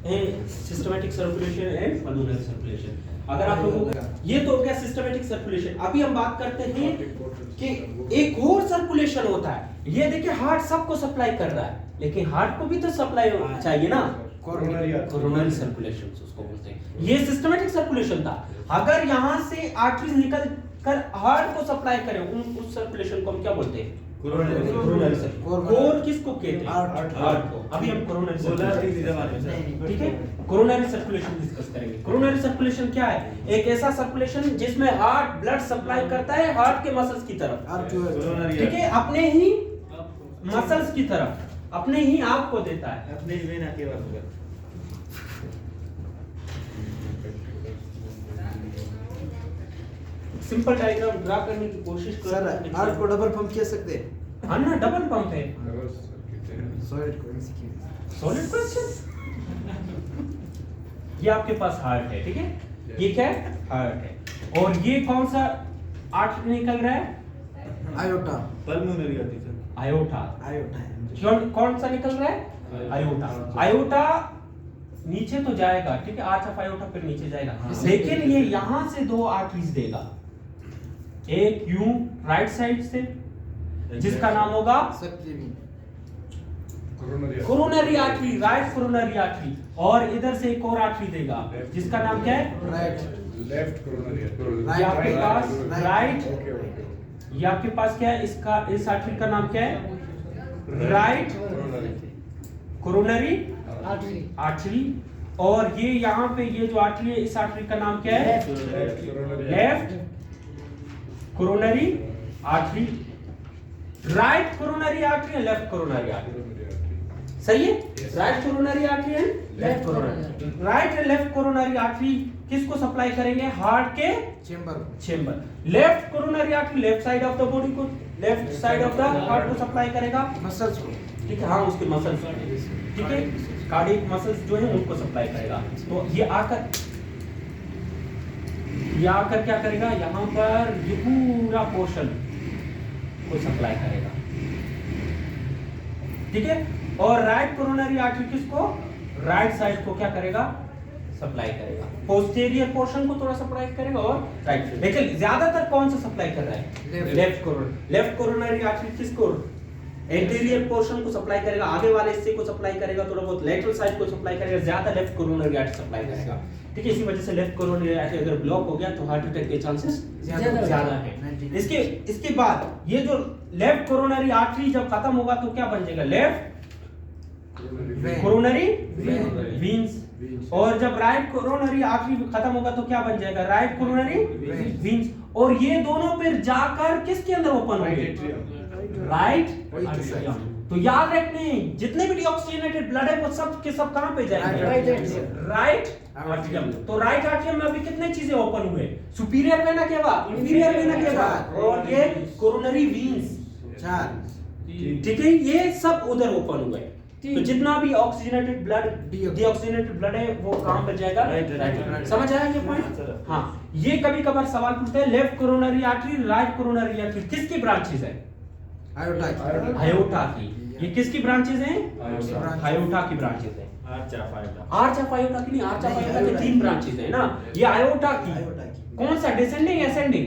है, systematic circulation and pulmonary circulation. अगर आप लोगों को ये तो हो गया सिस्टमेटिक सर्कुलेशन। अभी हम बात करते हैं कि एक और सर्कुलेशन होता है। ये देखिए हार्ट सबको सप्लाई कर रहा है, लेकिन हार्ट को भी तो सप्लाई चाहिए ना, कोरोनरी सर्कुलेशन उसको बोलते हैं। ये सिस्टमेटिक सर्कुलेशन था। अगर यहाँ से आर्टरीज निकल कर हार्ट को सप्लाई करें, उस सर्कुलेशन को हम क्या बोलते हैं? Coronary circulation. कोर किसको कहते हैं? हार्ट को। अभी हम कोरोनरी सर्कुलेशन, ठीक है, कोरोनरी सर्कुलेशन डिस्कस करेंगे। कोरोनरी सर्कुलेशन क्या है? एक ऐसा सर्कुलेशन जिसमें हार्ट ब्लड सप्लाई करता है हार्ट के मसल्स की तरफ, ठीक है, अपने ही मसल्स की तरफ, अपने ही आप को देता है। अपने ही वेना केवा होगा। सिंपल डायग्राम ड्रा करने की कोशिश कर सर हार्ट को डबल पंप कह सकते हैं? हाँ ना, डबल पंप है। सॉलिड को एमसीक्यू। Solid question. ये आपके पास हार्ट है, ठीक है, ये क्या है? हार्ट है। और ये कौन सा आर्टरी निकल रहा है? आयोटा। पल्मोनरी आती सर। आयोटा। आयोटा कौन सा निकल रहा है? आयोटा। आयोटा नीचे तो जाएगा, ठीक है, आर्च ऑफ आयोटा फिर नीचे जाएगा, लेकिन ये यहां से दो आर्टरीज देगा, एक यूं राइट साइड से जिसका नाम होगा coronary artery, right coronary artery, और इधर से एक और आर्टरी देगा जिसका नाम क्या है? Left coronary. ये आपके पास राइट, ये आपके पास क्या है? इसका इस आर्टरी का नाम क्या है? Right coronary artery. और ये यहाँ पे ये जो आर्टरी है, इस आर्टरी का नाम क्या है? Left coronary artery, right coronary artery है, लेफ्ट कोरोनरी आर्टरी, सही है? राइट कोरोनरी आर्टरी है, left coronary, right and left coronary artery किसको सप्लाई करेंगे? हार्ट के chamber. Left coronary artery left side of the body को, left side of the heart को supply करेगा, मसल्स को, ठीक है? हाँ, उसके मसल्स, ठीक है, कार्डियक मसल्स जो है उनको सप्लाई करेगा। तो ये आकर क्या करेगा? यहाँ पर ये पूरा पोर्शन को सप्लाई करेगा, ठीक है? और राइट कोरोनरी आर्टरी किसको? राइट साइड को क्या करेगा? सप्लाई करेगा। पोस्टीरियर पोर्शन को थोड़ा सप्लाई करेगा और राइट, लेकिन ज्यादातर कौन सा सप्लाई कर रहा है? लेफ्ट कोरोनरी आर्टरी किसको? एंटीरियर पोर्शन को सप्लाई करेगा, आगे वाले हिस्से को सप्लाई करेगा, थोड़ा बहुत लेटरल साइड को सप्लाई करेगा, ज्यादा लेफ्ट कोरोनरी आर्टरी सप्लाई करेगा, ठीक है? इसी वजह से लेफ्ट कोरोनरी आर्टरी अगर ब्लॉक हो गया तो हार्ट अटैक के चांसेस ज्यादा है। इसके बाद ये जो लेफ्ट कोरोनरी आर्टरी जब खत्म होगा तो क्या बन जाएगा? Left coronary veins. और जब राइट कोरोनरी आर्टरी खत्म होगा तो क्या बन जाएगा? Right coronary veins. और ये दोनों फिर जाकर किसके अंदर ओपन होंगे? Right atrium. तो याद रखने, जितने भी डीऑक्सीजनेटेड ब्लड है वो सब के सब कहां पे जाएंगे? Right atrium. तो राइट आर्टरियम में अभी कितने चीजें ओपन हुए? Superior vena cava, inferior vena केवा और ये कोरोनरी वीन्स, 4, ठीक है? ये सब उधर ओपन हुए। तो जितना भी ऑक्सीजनेटेड ब्लड, डीऑक्सीजनेटेड ब्लड है वो कहां पे जाएगा? राइट। समझ आया ये पॉइंट? हाँ, ये कभी कभार सवाल पूछते हैं left coronary artery, right coronary artery किसकी ब्रांचेस है? आयोटा की। ये किसकी ब्रांचेस हैं? आयोटा की ब्रांचेस हैं। आर्च ऑफ आयोटा की नहीं, आर्च ऑफ आयोटा के 3 ब्रांचेस हैं ना। ये आयोटा की कौन सा? Descending ascending?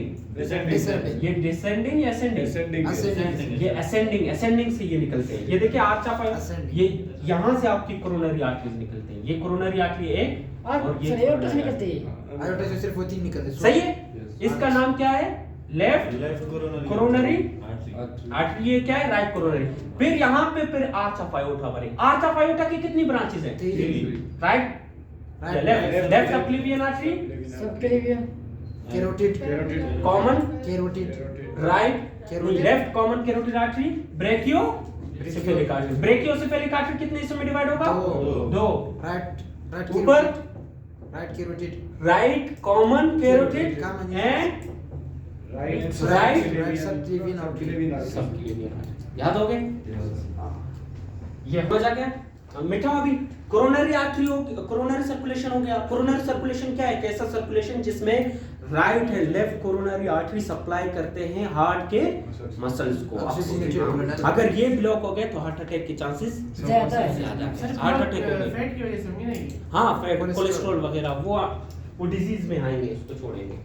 ये डिसेंडिंग या असेंडिंग? ये असेंडिंग से ये निकलते हैं। ये देखिए आर्च ऑफ आयोटा, ये यहाँ से आपकी कोरोनरी आर्टरीज निकलते हैं। ये कोरोनरी आर्टरी एक और ये आयोटा से निकलते हैं। आयोटा से सिर्फ वो 3 निकलते हैं। सही है? इसका नाम क्या है? Left coronary artery. ये क्या है? Right coronary. फिर यहाँ पे फिर आर्च ऑफ आयोटा बने। आर्च ऑफ आयोटा की कितनी ब्रांचेस हैं? 3। Right, left subclavian artery, subclavian, carotid, common carotid, right, left common carotid artery, brachiocephalic artery. Brachiocephalic artery कितने हिस्सों में डिवाइड होगा? 2। राइट ऊपर right carotid, right common carotid and right subclavian artery. याद हो गए? ये हो जा गया मिटा। अभी कोरोनरी आर्टरी हो, कोरोनरी सर्कुलेशन हो गया। कोरोनरी सर्कुलेशन क्या है? कैसा सर्कुलेशन जिसमें right and left coronary artery supply करते हैं हार्ट के मसल्स को। अगर ये ब्लॉक हो गए तो हार्ट अटैक के चांसेस ज्यादा है। हार्ट अटैक हो गए। फैट की वजह से नहीं। हाँ, फैट, कोलेस्ट्रॉल वगैरह वो डिजीज में आएंगे, उसको छोड़ेंगे।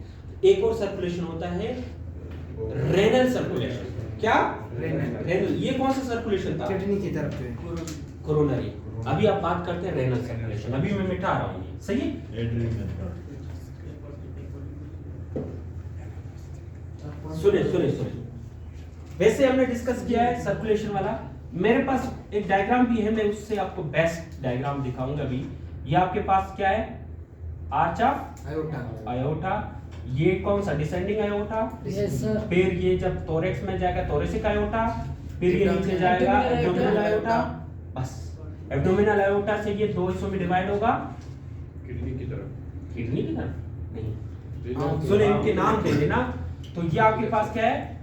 एक और सर्कुलेशन होता है रेनल सर्कुलेशन। क्या? रेनल। ये कौन सा सर्कुलेशन था? किडनी की तरफ पे कोरोनरी। अभी आप बात करते हैं रेनल सर्कुलेशन। अभी मैं मिटा रहा हूँ, सही है? सुने। वैसे हमने डिस्कस किया है सर्कुलेशन वाला। मेरे पास एक डायग्राम भी है, मैं उससे आपको बेस्ट डायग्राम दिखाऊंगा अभी। ये आपके पास क्या है? Arch of iota. ये कौन सा? Descending iota. Yes sir. फिर ये जब थोरेक्स में जाएगा थोरेसिक आयोटा, फिर ये नीचे जाएगा एब्डोमिनल आयोटा। बस एब्डोमिनल आयोटा से ये 2 हिस्सों में डिवाइड होगा। किडनी की तरफ नहीं, सुने इनके नाम दे देना। तो ये आपके पास क्या है?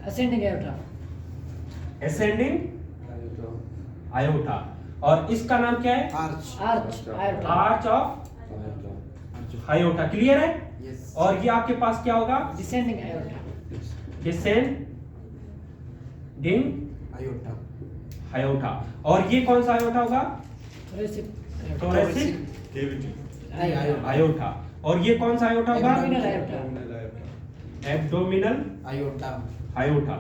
Ascending iota, ascending iota. और इसका नाम क्या है? Arch iota, arch of iota. Clear है? यस। और ये आपके पास क्या होगा? Descending iota, descending iota. और ये कौन सा आयोटा होगा? Thoracic iota. और ये कौन सा आयोटा होगा? Abdominal iota, abdominal iota.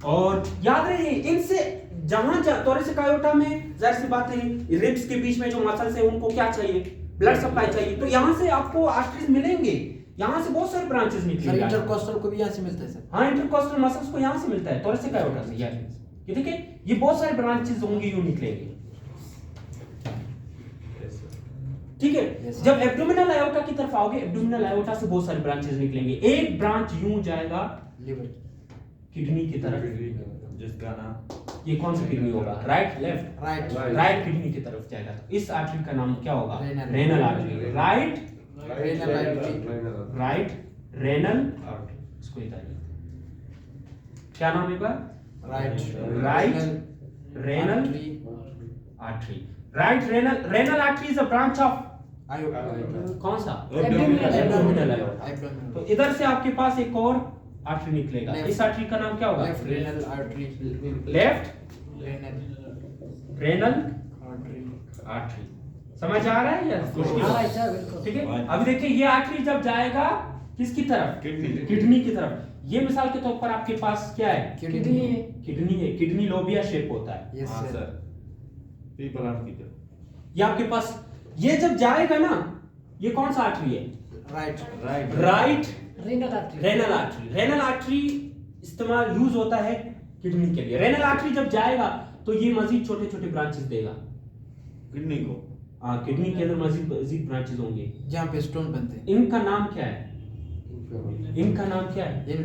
और याद रहे इनसे जहां थोरेसिक आयोटा में जाहिर सी बात है रिब्स के बीच में जो मसल्स है उनको क्या चाहिए? ब्लड सप्लाई चाहिए। तो यहाँ से आपको आर्टरीज मिलेंगे। यहाँ से बहुत सारे ब्रांचेस निकलेंगे। इंटरकोस्टल को भी यहाँ से मिलता है सर। हाँ, इंटरकोस्टल मसल्स को यहाँ से मिलता है थोरेसिक आयोटा से। ये देखिए ये बहुत सारे ब्रांचेस होंगे, यूं निकलेंगे। ठीक है। Yes, sir. जब एब्डोमिनल आयोटा की तरफ आओगे, एब्डोमिनल आयोटा से बहुत सारे ब्रांचेस निकलेंगे। एक ब्रांच यूं जाएगा लिवर किडनी की तरफ, जिसका नाम ये कौन सा किडनी होगा, right left, right right kidney की तरफ जाएगा। तो इस आर्टरी का नाम क्या होगा, Renal. Renal artery, right renal artery right renal, इसको इधर लिखते हैं। क्या नाम है बार, right right renal artery, right renal artery is a branch of कौन सा, Abdominal. Abdominal iota. एब्डोमिनल तो इधर से आपके पास एक और आर्टरी निकलेगा, Left. इस आर्टरी का नाम क्या होगा, left renal artery left renal renal artery artery. समझ आ रहा है या मुश्किल हाँ है? सर बिल्कुल। ठीक है। अभी देखिए ये आर्टरी जब जाएगा किसकी तरफ, किडनी की तरफ। ये मिसाल के तौर पर आपके पास क्या है, किडनी है। किडनी है, किडनी लोबिया शेप होता है। यस हाँ सर सर, पीपल आर्ट की तरफ। ये आपके पास, ये जब जाएगा ना, ये कौन सा आर्टरी है, right right renal artery. Renal artery. Renal artery इस्तेमाल यूज होता है किडनी के लिए। रेनल आर्टरी जब जाएगा तो ये मजीद छोटे छोटे ब्रांचेस देगा किडनी को। हाँ, किडनी के अंदर मजीद ब्रांचेस होंगे। जहाँ पे स्टोन बनते हैं इनका नाम क्या है, इनका नाम क्या है, इन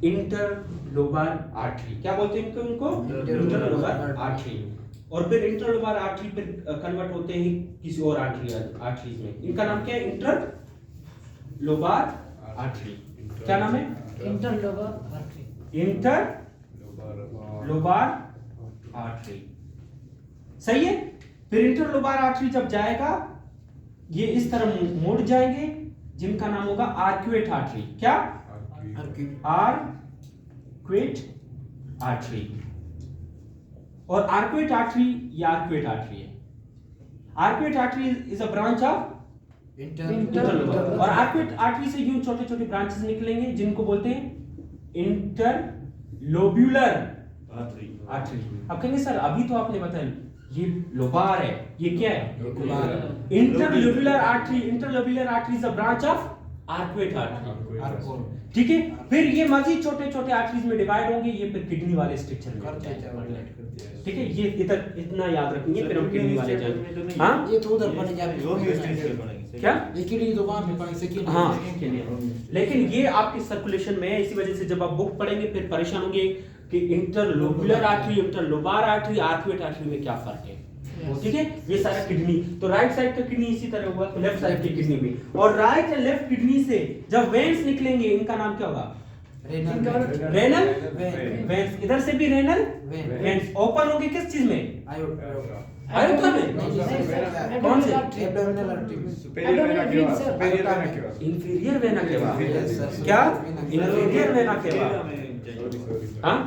इंटरलोबार आर्टरी। क्या बोलते हैं इनको, इंटरलोबार आर्टरी। और फिर इंटरलोबार आर्टरी फिर कन्वर्ट होते हैं किसी और आर्टरीज में। इनका नाम क्या है, इंटरलोबार आर्टरी। क्या नाम है, इंटरलोबर आर्टरी। Interlobar artery. सही है। फिर इंटरलोबार आर्टरी जब जाएगा, ये इस तरह मोड़ जाएंगे, जिनका नाम होगा आर्क्वेट आर्टरी। क्या, आर्क्वेट आर्टरी। और आर्क्वेट आर्टरी, ये आर्क्वेट आर्टरी है। Arcuate artery is a branch of interlobar. और आर्क्वेट आर्टरी से यूं छोटे छोटे ब्रांचेस निकलेंगे, जिनको बोलते हैं इंटरलोब्यूलर आर्टरी। अब कहेंगे सर अभी तो आपने बताया ये लोबार है, ये क्या है, interlobular artery. Interlobular artery is a branch of arcuate artery. ठीक है। फिर ये मजीद छोटे छोटे आर्टरीज में डिवाइड होंगे, ये फिर किडनी वाले स्ट्रक्चर में जाएंगे। ठीक है। ये इधर इतना याद रखेंगे, फिर हम किडनी वाले जाएंगे। हाँ, ये तो उधर पड़ेगा क्या, ये किडनी तो वहां पे पड़ेगी सेकंड हाँ लेकिन ये आपके सर्कुलेशन में है। इसी वजह से जब आप बुक पढ़ेंगे फिर परेशान होंगे कि interlobular artery, interlobar artery, arcuate artery में क्या फर्क है। ठीक है। ये सारा किडनी, तो राइट साइड का किडनी इसी तरह हुआ, तो लेफ्ट साइड की किडनी भी। और राइट एंड लेफ्ट किडनी से जब वेन्स निकलेंगे, इनका नाम क्या होगा, रेनल वेन्स। इधर से भी रेनल वेन्स ओपन होंगे किस चीज में, आयोटा में। कौन से, एब्डोमिनल आर्टरी इंफीरियर वेना केवा। क्या, इंफीरियर वेना केवा। हाँ,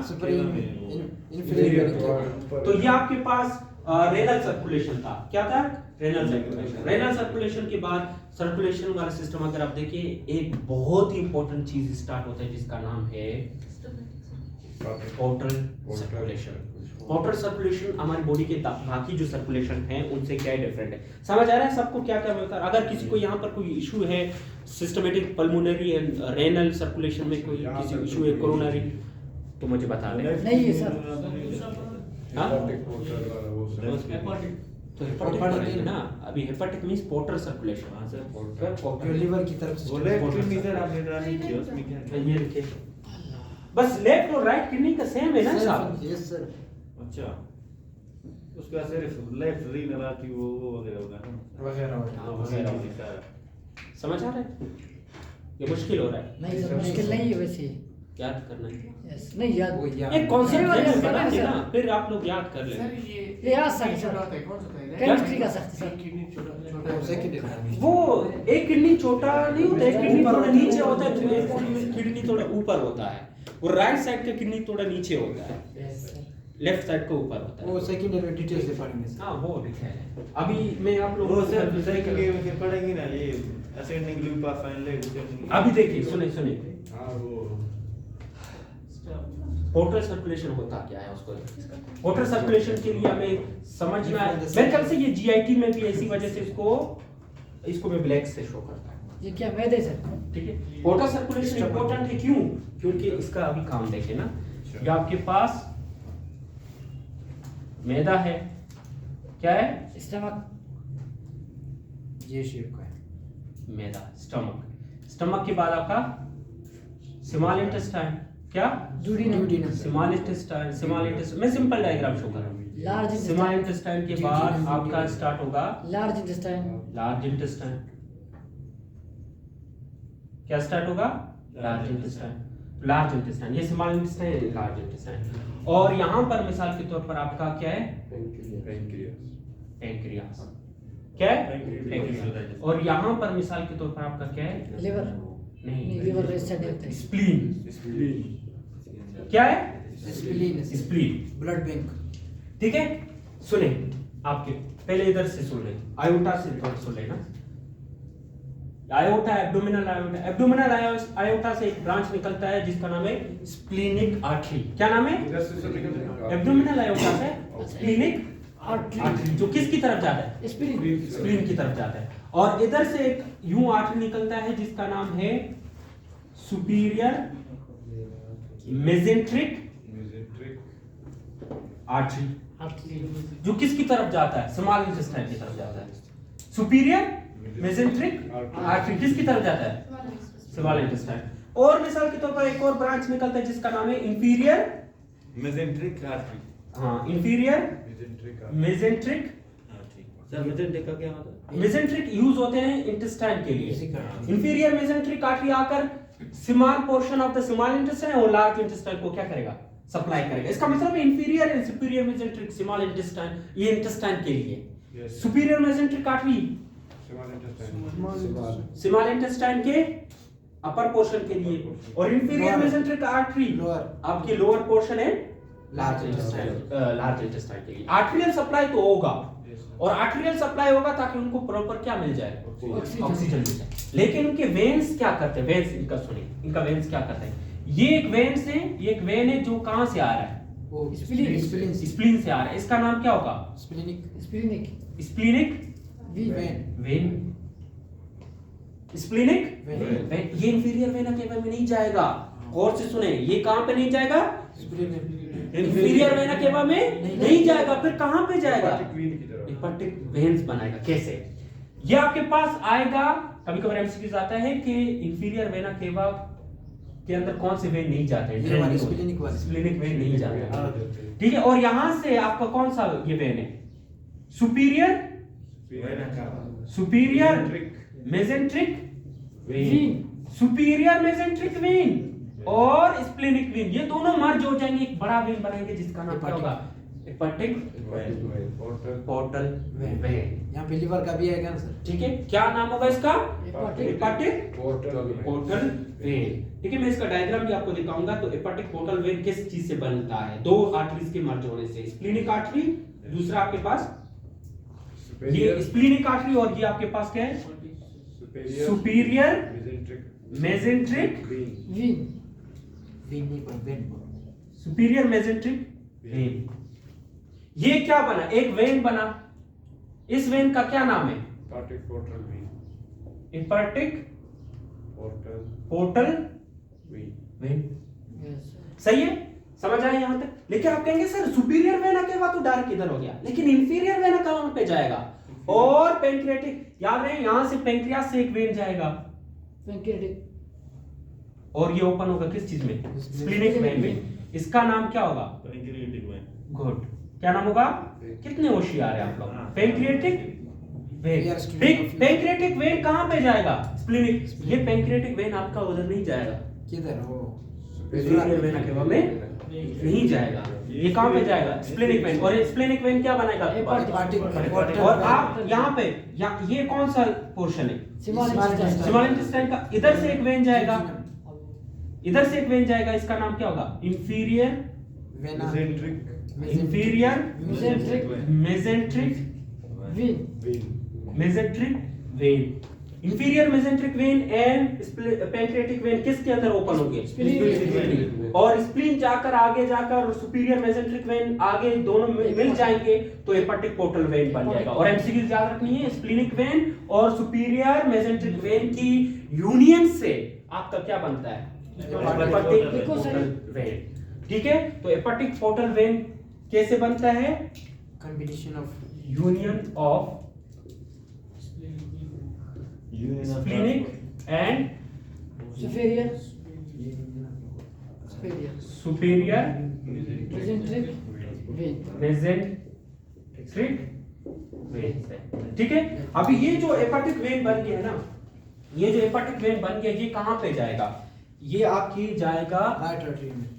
तो ये आपके पास रेनल सर्कुलेशन था। क्या था, रेनल सर्कुलेशन। रेनल सर्कुलेशन के बाद सर्कुलेशन वाला सिस्टम अगर आप देखिए, एक बहुत ही इंपॉर्टेंट चीज स्टार्ट होता है जिसका नाम है पोर्टल सर्कुलेशन। पोर्टल सर्कुलेशन हमारी बॉडी के बाकी जो सर्कुलेशन है उनसे क्या डिफरेंट है। समझ आ रहा है सबको क्या क्या होता है। अगर किसी को यहाँ पर कोई इशू है systematic pulmonary and renal circulation में, कोई किसी इशू है कोरोनरी, तो मुझे बता दें। नहीं है सर। हाँ? तो हेपाटिक है ना, अभी हेपाटिक मींस पोर्टल सर्कुलेशन। हाँ सर, जो लिवर की तरफ से बोले किडनी सर आपने डाली थी उसमें क्या है? ये लिखे, बस लेफ्ट और राइट किडनी का सेम है ना साहब। यस सर अच्छा, उसका सिर्फ लेफ्ट रीनल आर्टरी वो वगैरह होगा ना, वगैरह समझ आ रहा है, ये मुश्किल हो रहा है, नहीं सर मुश्किल नहीं है वैसे। याद करना है। यस नहीं याद। वो याद एक कॉन्सेप्ट याद है करना है ना, सर। फिर आप लोग याद कर लेंगे। ये याद सकते सर। केमिस्ट्री का सकते सर। सेकंड वो एक किडनी छोटा नहीं होता, एक किडनी थोड़ा नीचे होता है, एक किडनी थोड़ा ऊपर होता है। और राइट साइड का किडनी थोड़ा नीचे होता है, लेफ्ट साइड का ऊपर होता है। वो सेकंड में डिटेल से पढ़ेंगे सर। हाँ वो लिखा है। अभी मैं आप लोगों वो को सर सेकंड के में पढ़ेंगे ना, ये असेंडिंग लूप ऑफ फाइनल। अभी देखिए, सुने हां वो पोर्टल सर्कुलेशन होता क्या है उसको। पोर्टल सर्कुलेशन के लिए हमें समझना है, मेरे ख्याल से ये जीआईटी में भी ऐसी वजह से इसको मैं ब्लैक से शो करता हूँ। ये क्या मैदे सर। ठीक है। पोर्टल सर्कुलेशन इंपॉर्टेंट है क्यों, क्योंकि इसका अभी काम देखें ना, ये आपके पास मैदा है, क्या है, स्टमक। ये शेप का है। मैदा, स्टमक के बाद आपका स्मॉल इंटेस्टाइन, क्या Duodenum. स्मॉल इंटेस्टाइन मैं सिंपल डायग्राम शो कर रहा हूँ। Large small intestine. इंटेस्टाइन के बाद आपका स्टार्ट होगा Large intestine. Large intestine. क्या स्टार्ट होगा? लार्ज इंटेस्टाइन, ये स्मॉल इंटेस्टाइन, लार्ज इंटेस्टाइन। और यहाँ पर मिसाल के तौर पर आपका क्या है? पेंक्रियास। क्या है? पेंक्रियास। और यहाँ पर मिसाल के तौर पर आपका क्या है? Liver. नहीं, Liver इस साइड होता है. स्प्लीन। क्या है? स्प्लीन। Blood bank. ठीक है, सुने आपके पहले इधर से सुन ले, आयोटा से थोड़ा सुन लेना। आयोटा, एब्डोमिनल आयोटा से एक ब्रांच निकलता है जिसका नाम है स्प्लीनिक आर्टरी। क्या नाम है? एब्डोमिनल आयोटा से स्प्लीनिक आर्टरी, जो किसकी तरफ जाता है? स्प्लीन की तरफ जाता है। और इधर से एक यूं आर्टरी निकलता है जिसका नाम है सुपीरियर मेसेंट्रिक आर्टरी, जो किसकी तरफ जाता है? स्मॉल इंटेस्टाइन की तरफ जाता है। सुपीरियर मेसेंट्रिक आर्टरी किसकी तरफ जाता है? Small intestine. और मिसाल के तौर पर एक और ब्रांच निकलता है जिसका नाम है इंफीरियर मेसेंट्रिक आर्टरी। हाँ, इंफीरियर मेसेंट्रिक। सर मेसेंट्रिक का क्या मतलब? मेसेंट्रिक यूज होते हैं इंटेस्टाइन के लिए। इंफीरियर मेसेंट्रिक आर्टरी आकर small portion of the small intestine और लार्ज इंटेस्टाइन को क्या करेगा? सप्लाई करेगा। इसका मतलब inferior and superior mesenteric small intestine, ये इंटेस्टाइन के लिए। Superior mesenteric artery small intestine के अपर पोर्शन के लिए, और इंफीरियर मेसेंट्रिक आर्टरी आपकी लोअर पोर्शन है लार्ज इंटेस्टाइन के लिए। आर्टरियल सप्लाई तो होगा, और आर्टरियल सप्लाई होगा ताकि उनको प्रॉपर क्या मिल जाए? ऑक्सीजन मिल जाए। लेकिन उनके वेन्स क्या करते हैं? वेन्स इनका सुनिए, इनका वेन्स क्या करते हैं? ये एक वेन्स है, ये एक वेन है जो कहां से आ रहा है? स्प्लीन से आ रहा है। इसका नाम क्या होगा? Splenic when. Splenic when. ये इंफीरियर वेना केवा में नहीं जाएगा। गौर से सुने, ये कहां पे नहीं जाएगा? इंफीरियर वेना केवा में नहीं जाएगा। फिर कहां पे जाएगा? हेपाटिक वेन्स बनाएगा। कैसे? ये आपके पास आएगा, कभी कभार एमसीक्यूज आता है कि इंफीरियर वेना केवा के अंदर कौन से वेन नहीं जाते हैं? स्प्लीनिक वेन नहीं जाते। ठीक है, और यहां से आपका कौन सा ये वेन है? Superior mesenteric when, superior mesenteric when और स्प्लीनिक वेन, ये दोनों मर्ज हो जाएंगे, एक बड़ा वेन बनाएंगे जिसका नाम क्या होगा? Hepatic portal vein. यहाँ पे लिवर का भी आएगा ना सर? ठीक है, क्या नाम होगा इसका? Hepatic portal vein. ठीक है, मैं इसका डायग्राम भी आपको दिखाऊंगा। तो हेपाटिक पोर्टल वेन किस चीज से बनता है? दो आर्टरीज के मर्ज होने से, स्प्लीनिक आर्टरी, दूसरा आपके पास ये स्प्लीनिक आर्टरी, और ये आपके पास क्या है? Superior mesenteric when. Superior mesenteric when. ये क्या बना? एक वेन बना। इस वेन का क्या नाम है? Hepatic portal vein. सही है, समझ आए यहां तक? लेकिन आप कहेंगे सर सुपीरियर वेना के बाद तो डायरेक्ट इधर हो गया, लेकिन इंफीरियर वेना कहां पे जाएगा? और पेंक्रियाटिक, याद रहे यहां से पेंक्रियास से एक वेन जाएगा और ये ओपन होगा किस चीज में? स्प्लीनिक वेन में। इसका नाम क्या होगा? गुड, क्या नाम होगा? कितने होशियार है आप लोग? Pancreatic when. पेंक्रियाटिक वेन कहां पे जाएगा? स्प्लीनिक। ये पेंक्रियाटिक वेन आपका उधर नहीं जाएगा, किधर? हो सुपीरियर वेना के बाद में नहीं जाएगा। ये कहां पे जाएगा? Splenic when. और स्प्लीनिक वेन क्या बनाएगा आपके पास? और आप यहाँ पे ये कौन सा पोर्शन है? स्मॉल इंटेस्टाइन का। इधर से एक वेन जाएगा, इधर से एक वेन जाएगा, इसका नाम क्या होगा? Inferior mesenteric when. Inferior mesenteric when and pancreatic when किसके अंदर ओपन होंगे? और स्प्लीन जाकर आगे जाकर सुपीरियर मेसेंट्रिक वेन आगे दोनों मिल जाएंगे तो हेपाटिक पोर्टल वेन बन जाएगा। और एमसीक्यू याद रखनी है, स्प्लीनिक वेन और सुपीरियर मेसेंट्रिक वेन की यूनियन से आपका क्या बनता है? Hepatic portal vein. ठीक है, तो हेपाटिक पोर्टल वेन कैसे बनता है? Combination of union of splenic and Superior. Superior. Superior Mesenteric vein. Mesenteric vein से, ठीक है। अभी ये जो हेपेटिक वेन बन गया है ना, ये जो हेपेटिक वेन बन गया, ये कहाँ पे जाएगा? ये आपकी जाएगा राइट आर्टरी में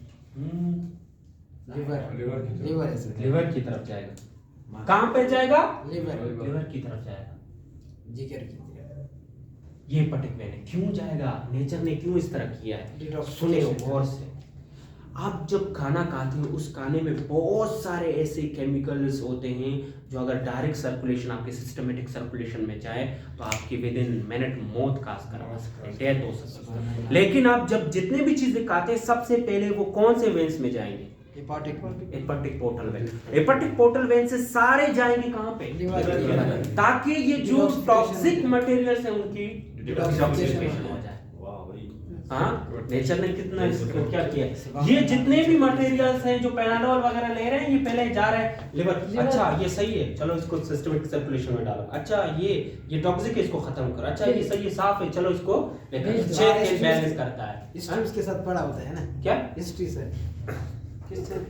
लिवर है सर, लिवर की तरफ जाएगा। कहाँ पे जाएगा? लिवर लिवर की तरफ जाएगा। जिगर की तरफ। ये हेपेटिक वेन है। क्यों जाएगा? नेचर ने क्यों इस तरह किया है? Detoxification। सुने गौर से। आप जब खाना खाते हो, उस खाने में बहुत सारे ऐसे केमिकल्स होते हैं जो अगर डायरेक्ट सर्कुलेशन, आपके सिस्टमेटिक सर्कुलेशन में जाए तो आपकी विद इन मिनट मौत का करवा सकते हैं, डेथ हो सकती है। लेकिन आप जब जितने भी चीजें खाते हैं, सबसे पहले वो कौन से वेन्स में जाएंगे? Hepatic portal vein. Hepatic portal vein से सारे जाएंगे कहाँ पे? लिवर। ताकि ये जो टॉक्सिक मटेरियल्स हैं उनकी डिटॉक्सिफिकेशन हो जाए। हाँ, नेचर ने कितना इसको क्या किया? ये जितने भी मटेरियल्स हैं जो पैनाडोल वगैरह ले रहे हैं, ये पहले जा रहा है लिवर। अच्छा ये सही है, चलो इसको सिस्टमेटिक सर्कुलेशन में डालो। अच्छा ये टॉक्सिक है, इसको खत्म करो। अच्छा ये सही है, साफ है, चलो इसको चेक बैलेंस करता है। स्ट्रीम्स के साथ पड़ा होता है ना क्या हिस्ट्री सर,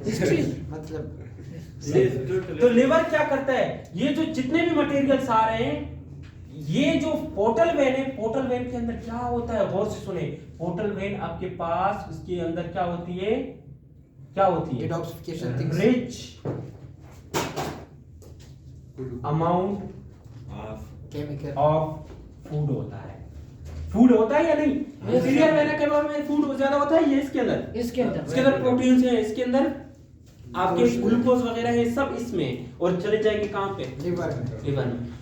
हिस्ट्री मतलब तो लिवर क्या करता है? ये जो जितने भी मटेरियल्स आ रहे हैं, ये जो पोर्टल वेन है, पोर्टल वेन के अंदर क्या होता है? गौर से सुने। पोर्टल वेन आपके पास, उसके अंदर क्या होती है? क्या होती है? Detoxification things. Rich amount chemical of food होता है। फूड होता है या नहीं? इंफीरियर वेना के बाद में फूड ज्यादा होता है। ये इसके अंदर प्रोटीन्स है, इसके अंदर आपके ग्लूकोज वगैरह है, सब इसमें, और चले जाएंगे कहाँ पे?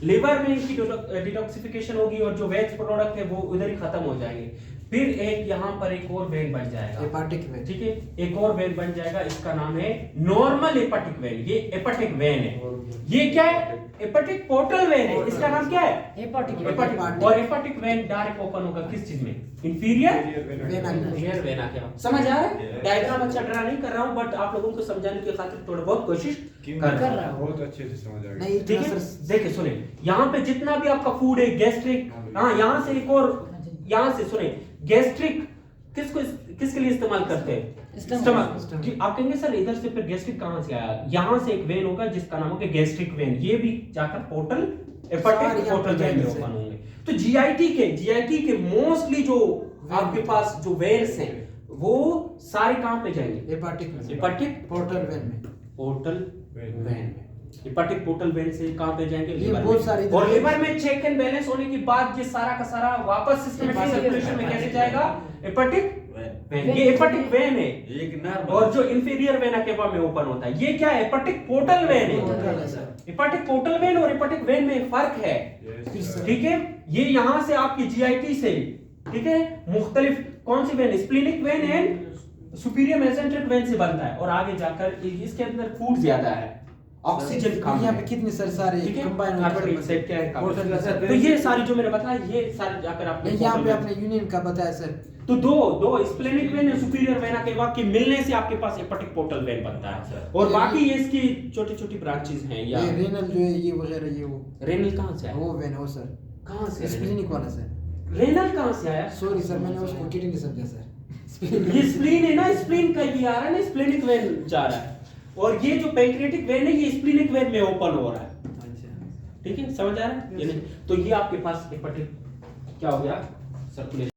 लिवर में इनकी डिटॉक्सिफिकेशन होगी और जो वेस्ट प्रोडक्ट है वो उधर ही खत्म हो जाएंगे। फिर एक यहाँ पर एक और वेन बन जाएगा, हेपेटिक वेन, ठीक है। एक और वेन बन जाएगा, इसका नाम है नॉर्मल हेपेटिक वेन। ये हेपेटिक वेन है। ये क्या है? हेपेटिक पोर्टल वेन है। इसका नाम क्या है? हेपेटिक। और हेपेटिक वेन डायरेक्ट ओपन होगा किस चीज में? इंफीरियर वेना के बाद। समझ आ रहा है? डायग्राम अच्छा ड्रा नहीं कर रहा हूँ, बट आप लोगों को समझाने की खातिर थोड़ा बहुत कोशिश कर रहा हूँ। बहुत अच्छे से समझ आ गया। नहीं ठीक है, देखिए सुने, यहाँ पे जितना भी आपका फूड है, गैस्ट्रिक, हाँ यहाँ से एक और, यहाँ से सुने, गैस्ट्रिक किसके लिए इस्तेमाल करते हैं? स्टमक। आप कहेंगे सर इधर से फिर गैस्ट्रिक कहाँ से आया? यहाँ से एक वेन होगा जिसका नाम होगा गैस्ट्रिक वेन। ये भी जाकर पोर्टल हेपेटिक पोर्टल वेन में ओपन होंगे। तो जीआईटी के मोस्टली जो आपके पास जो वेन्स हैं वो सारे कहाँ पे जाएंगे? हेपेटिक पोर्टल वेन में। हेपेटिक पोर्टल वेन से कहां पे जाएंगे? लिवर में। और लिवर में चेक एंड बैलेंस होने के बाद ये सारा का सारा वापस सिस्टमेटिक सर्कुलेशन में कैसे जाएगा? Hepatic when. ये हेपेटिक वेन है। एक नर्व और जो इंफीरियर वेना केवा में ओपन होता है, ये क्या है? हेपेटिक पोर्टल वेन है। हेपेटिक पोर्टल वेन और हेपेटिक वेन में फर्क है, ठीक है। ये यहां से आपकी जीआईटी से, ठीक है, मुख्तलिफ कौन सी vein? Splenic vein and superior mesenteric vein से बनता है। और आगे जाकर इसके अंदर फूड ज्यादा है, ऑक्सीजन कम है। यहाँ पे कितने सारे कंबाइन कार्बन सेट क्या है? तो ये सारी जो मैंने बताया, ये सारे जाकर आपने यहाँ पे आपने यूनियन का बताया सर। तो दो स्प्लेनिक वेन और सुपीरियर वेना के वाक्य मिलने से आपके पास हेपेटिक पोर्टल वेन बनता है। और बाकी ये इसकी छोटी-छोटी ब्रांचेस हैं। या ये रेनल जो है ये वगैरह ये वो रेनल कहां से आया? वो वेन हो सर, कहां से? स्प्लीनिक वाला सर। रेनल कहां से आया? सॉरी सर, मैंने उसको किडनी समझा सर। ये स्प्लीन है ना, स्प्लीन का ये आ रहा है ना, स्प्लेनिक वेन जा रहा है। और ये जो पैंक्रियाटिक वेन है, ये स्प्लीनिक वेन में ओपन हो रहा है। ठीक है, समझ आ रहा है? तो ये आपके पास हेपेटिक क्या हो गया? सर्कुलेशन।